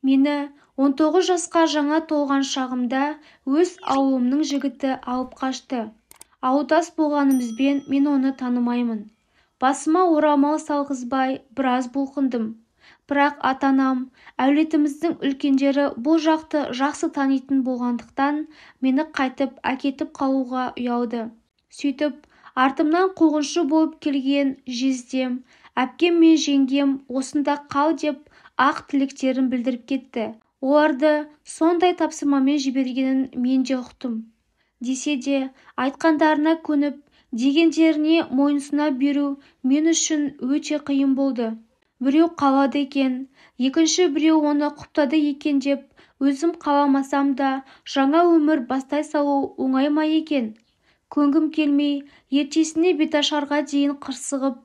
Мені 19 жасқа жаңа толған шағымда өз ауылымның жігіті алып қашты. Ауылдас болғанымызбен мен оны танымаймын. Басыма орамал салғызбай біраз бұлқындым. Бірақ ата-анам, әулетіміздің үлкендері бұл жақты жақсы танитын болғандықтан мені қайтып әкетіп қалуға ұялды. Сөйтіп, артымнан қуғыншы болып келген жездем, әпкем мен жеңгем осында қал деп ақ тілектерін білдіріп кетті. Оларды сондай тапсырмамен жібергенін мен де ұқтым. Десе де, айтқандарына көніп, дегендеріне мойынсұна беру мен үшін өте қиын болды. Біреу қалады екен, екінші біреу оны құптады екен деп, өзім қаламасам да жаңа өмір бастай салу оңай ма екен? Көнгім келмей, ертесіне Беташарға дейін қырсығып,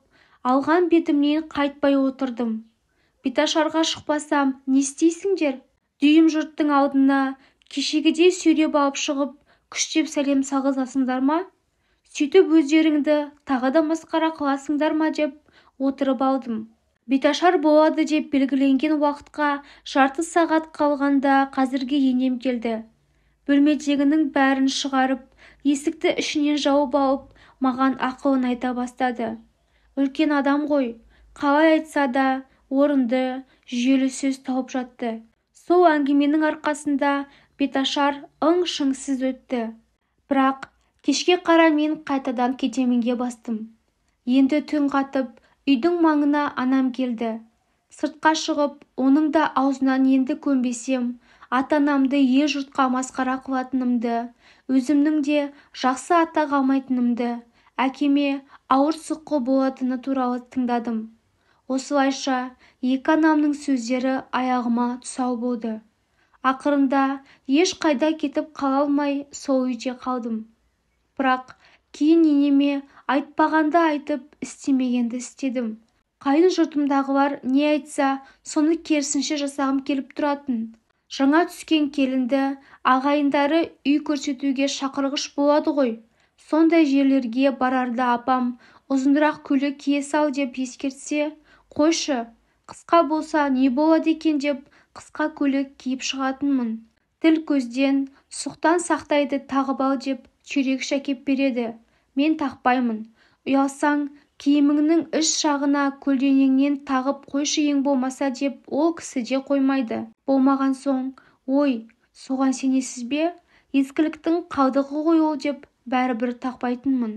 алған бетімнен қайтпай отырдым. Беташарға шықпасам, не істейсіңдер? Дүйім жұрттың алдына кешегідей сүйреп алып шығып, күштеп сәлем салғызасыңдар ма? Сөйтіп өздеріңді тағы да масқара қыласыңдар ма деп отырып алдым. Беташар болады деп белгіленген уақытқа жарты сағат қалғанда қазіргі енем келді. Бөлмедегінің бәрін шығарып, есікті ішінен жауып алып, маған ақылын айта бастады. Үлкен адам ғой, қалай айтса да орынды, жүйелі сөз тауып жатты. Сол әңгіменің арқасында Беташар ың-шыңсыз өтті. Бірақ кешке қарай мен қайтадан кетемінге бастым. Енді түн қатып, үйдің маңына анам келді. Сыртқа шығып, оның да аузынан енді көнбесем, ата-анамды ел-жұртқа масқара қылатынымды, өзімнің де жақсы атақ алмайтынымды, әкеме ауыр соққы болатыны туралы тыңдадым. Осылайша екі анамның сөздері аяғыма тұсау болды. Ақырында ешқайда кетіп қала алмай сол үйде қалдым. Бірақ кейін енеме айтпағанды айтып, істемегенді істедім. Қайын жұртымдағылар не айтса, соны керісінше жасағым келіп тұратын. Жаңа түскен келінді ағайындары үй көрсетуге шақырғыш болады ғой. Сондай жерлерге барарда апам ұзынырақ көйлек кие сал деп ескертсе, қойшы, қысқа болса не болады екен деп қысқа көйлек киіп шығатынмын. Тіл көзден, сұқтан сақтайды тағып ал деп чүйрегіш әкеп береді. Мен тақпаймын. Ұялсаң, киіміңнің іш жағына көлденеңнен тағып қойшы ең болмаса деп ол кісі де қоймайды. Болмаған соң, ой, соған сенесіз бе? Ескіліктің қалдығы ғой ол деп бәрібір тақпайтынмын.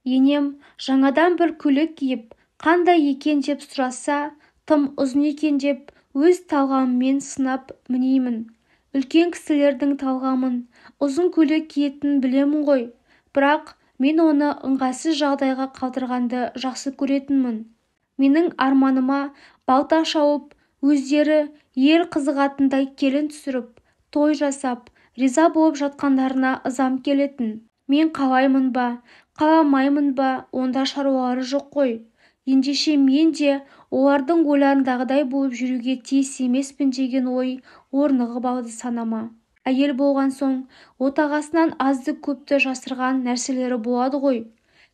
Енем жаңадан бір көйлек киіп, қандай екен деп сұраса, тым ұзын екен деп өз талғамымен сынап мінеймін. Үлкен кісілердің талғамын, ұзын көйлек киетін білемін ғой. Бірақ мен оны ыңғайсыз жағдайға қалдырғанды жақсы көретінмін. Менің арманыма балта шауып, өздері ел қызығатындай келін түсіріп, той жасап, риза болып жатқандарына ызам келетін. Мен қалаймын ба, қаламаймын ба, онда шаруалары жоқ қой. Ендеше мен де олардың ойларындағыдай болып жүруге тиіс емеспін деген ой орнығып алды санама. Әйел болған соң, отағасынан азды-көпті жасырған нәрселері болады ғой.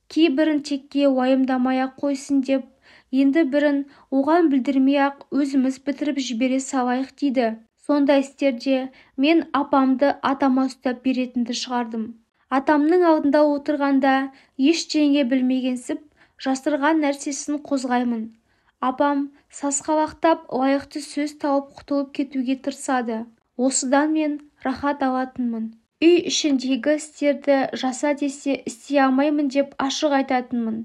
Кейбірін текке уайымдамай-ақ қойсын деп, енді бірін оған білдірмей-ақ өзіміз бітіріп жібере салайық дейді. Сондай істерде мен апамды атама ұстап беретінді шығардым. Атамның алдында отырғанда ештеңе білмегенсіп, жасырған нәрсесін қозғаймын. Апам сасқалақтап лайықты сөз тауып құтылып кетуге тырысады. Осыдан мен рахат алатынмын. Үй ішіндегі істерді жаса десе істей алмаймын деп ашық айтатынмын.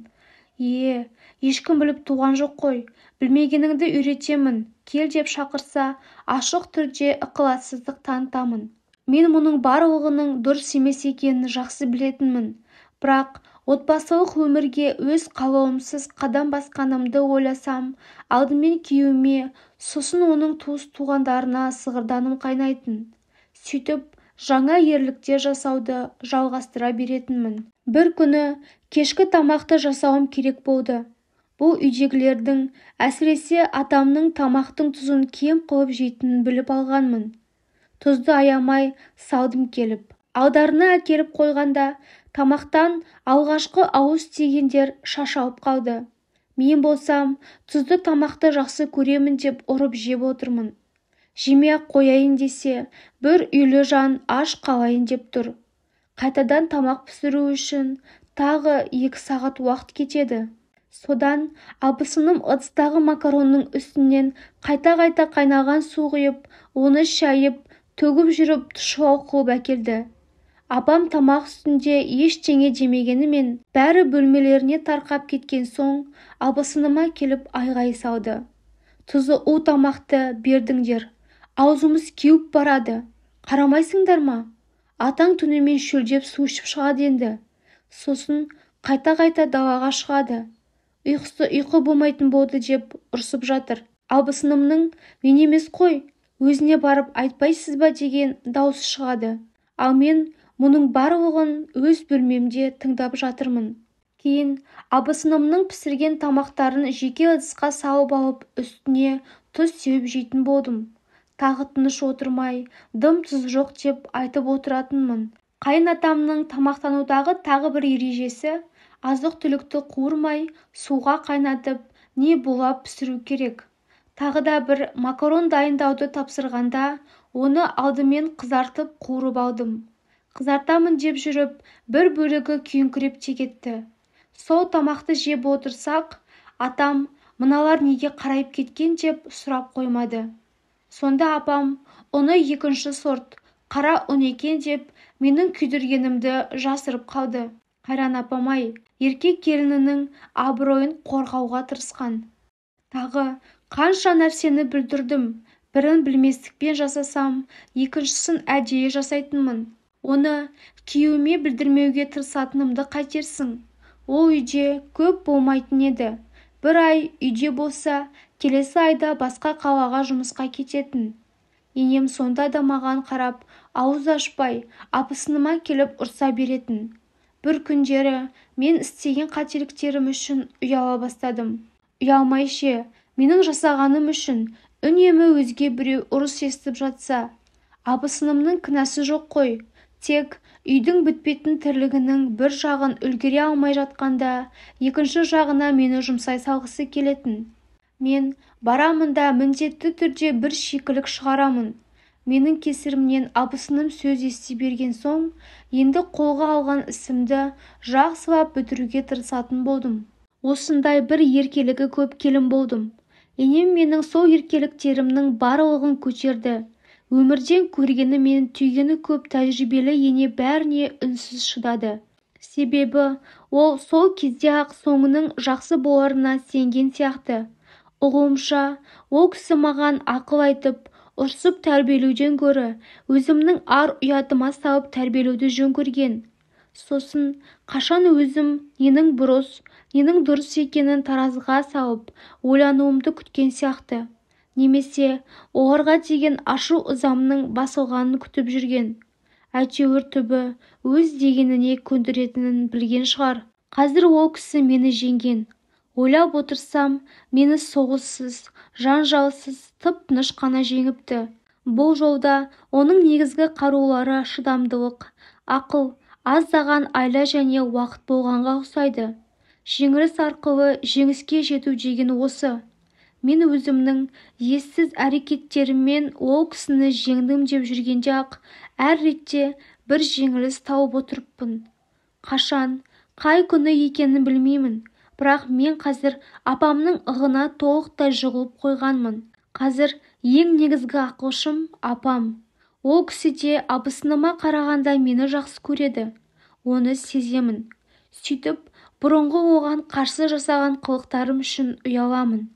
Ешкім біліп туған жоқ қой. Білмегеніңді үйретемін. Кел деп шақырса, ашық түрде ықылассыздық танытамын. Мен мұның барлығының дұрыс емес екенін жақсы білетінмін. Бірақ отбасылық өмірге өз қалауымсыз қадам басқанымды ойласам, алдымен күйеуіме, сосын оның туыс-туғандарына сығырданым қайнайтын. Сөйтіп, жаңа ерліктер жасауды жалғастыра беретінмін. Бір күні кешкі тамақты жасауым керек болды. Бұл үйдегілердің, әсіресе атамның тамақтың тұзын кем қылып жейтінін біліп алғанмын. Тұзды аямай салдым келіп. Алдарына әкеліп қойғанда, тамақтан алғашқы ауыз тигендер шашалып қалды. Мен болсам, тұзды тамақты жақсы көремін деп ұрып жеп отырмын. Жемей-ақ қояйын десе, бір үйлі жан аш қалайын деп тұр. Қайтадан тамақ пісіру үшін тағы 2 сағат уақыт кетеді. Содан абысыным ыдыстағы макаронның үстінен қайта-қайта қайнаған су құйып, оны шайып, төгіп жүріп тұшылау қылып әкелді. Апам тамақ үстінде ештеңе демегенімен, бәрі бөлмелеріне тарқап кеткен соң, абысыныма келіп айғай салды. Тұзы у тамақты бердіңдер. Аузымыз кеуіп барады. Қарамайсыңдар ма? Атаң түнімен шөлдеп су ішіп шығады енді. Сосын қайта-қайта далаға шығады. Ұйқысы ұйқы болмайтын болды деп ұрсып жатыр. Абысынымның мен емес қой, өзіне барып айтпайсыз ба деген даусы шығады. Ал мен мұның барлығын өз бөлмемде тыңдап жатырмын. Кейін абысынымның пісірген тамақтарын жеке ыдысқа салып алып, үстіне тұз сеуіп жейтін болдым. Тағы тыныш отырмай, дым-тұз жоқ деп айтып отыратынмын. Қайынатамның тамақтанудағы тағы бір ережесі, азық-түлікті қуырмай, суға қайнатып, не булап пісіру керек. Тағы да бір макарон дайындауды тапсырғанда, оны алдымен қызартып қуырып алдым. Қызартамын деп жүріп, бір бөлігі күйіңкіреп те кетті. Сол тамақты жеп отырсақ, атам мыналар неге қарайып кеткен деп сұрап қоймады. Сонда апам ұны 2-ші сорт, қара ұн екен деп менің күйдіргенімді жасырып қалды. Қайран апам-ай, еркек келінінің абыройын қорғауға тырысқан. Тағы қанша нәрсені бүлдірдім. Бірін білместікпен жасасам, 2-шісін әдейі жасайтынмын. Оны күйеуіме білдірмеуге тырысатынымды қайтерсің? Ол үйде көп болмайтын еді. 1 ай үйде болса, келесі айда басқа қалаға жұмысқа кететін. Енем сонда да маған қарап, ауыз ашпай, абысыныма келіп ұрса беретін. Бір күндері мен істеген қателіктерім үшін ұяла бастадым. Ұялмай ше, менің жасағаным үшін үнемі өзге біреу ұрыс естіп жатса. Абысынымның кінәсі жоқ қой. Тек үйдің бітпейтін тірлігінің бір жағын үлгере алмай жатқанда, 2-ші жағына мені жұмсай салғысы келетін. Мен барамын да міндетті түрде бір шикілік шығарамын. Менің кесірімнен абысыным сөз ести берген соң, енді қолға алған ісімді жақсылап бітіруге тырысатын болдым. Осындай бір еркелігі көп келін болдым. Енем менің сол еркеліктерімнің барлығын көтерді. Өмірден көргені мен түйгені көп тәжірибелі ене бәріне үнсіз шыдады. Себебі ол сол кезде-ақ соңының жақсы боларына сенген сияқты. Ұғуымша, ол кісі маған ақыл айтып, ұрсып тәрбиелеуден гөрі өзімнің ар ұятыма салып тәрбиелеуді жөн көрген. Сосын қашан өзім ненің бұрыс, ненің дұрыс екенін таразыға салып, ойлануымды күткен сияқты. Немесе оларға деген ашу ызамның басылғанын күтіп жүрген. Әйтеуір түбі өз дегеніне көндіретінін білген шығар. Қазір ол кісі мені жеңген. Ойлап отырсам, мені соғыссыз, жанжалсыз, тып-тыныш қана жеңіпті. Бұл жолда оның негізгі қарулары шыдамдылық, ақыл, аздаған айла және уақыт болғанға ұқсайды. Жеңіліс арқылы жеңіске жету деген осы. Мен өзімнің ессіз әрекеттеріммен ол кісіні жеңдім деп жүргенде-ақ әр ретте бір жеңіліс тауып отырыппын. Қашан, қай күні екенін білмеймін, бірақ мен қазір апамның ығына толықтай жығылып қойғанмын. Қазір ең негізгі ақылшым апам. Ол кісі де абысыныма қарағанда мені жақсы көреді. Оны сеземін. Сөйтіп, бұрынғы оған қарсы жасаған қылықтарым үшін ұяламын.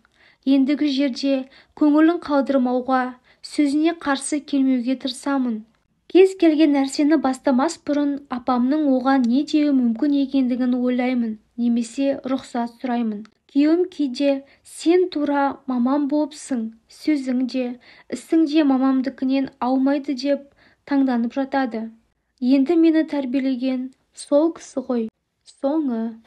Ендігі жерде көңілін қалдырмауға, сөзіне қарсы келмеуге тырысамын. Кез келген нәрсені бастамас бұрын апамның оған не деуі мүмкін екендігін ойлаймын, немесе рұқсат сұраймын. Күйеуім кейде сен тура мамам болыпсың, сөзің де, ісің де мамамдікінен аумайды деп таңданып жатады. Енді мені тәрбиелеген сол кісі ғой. Соңы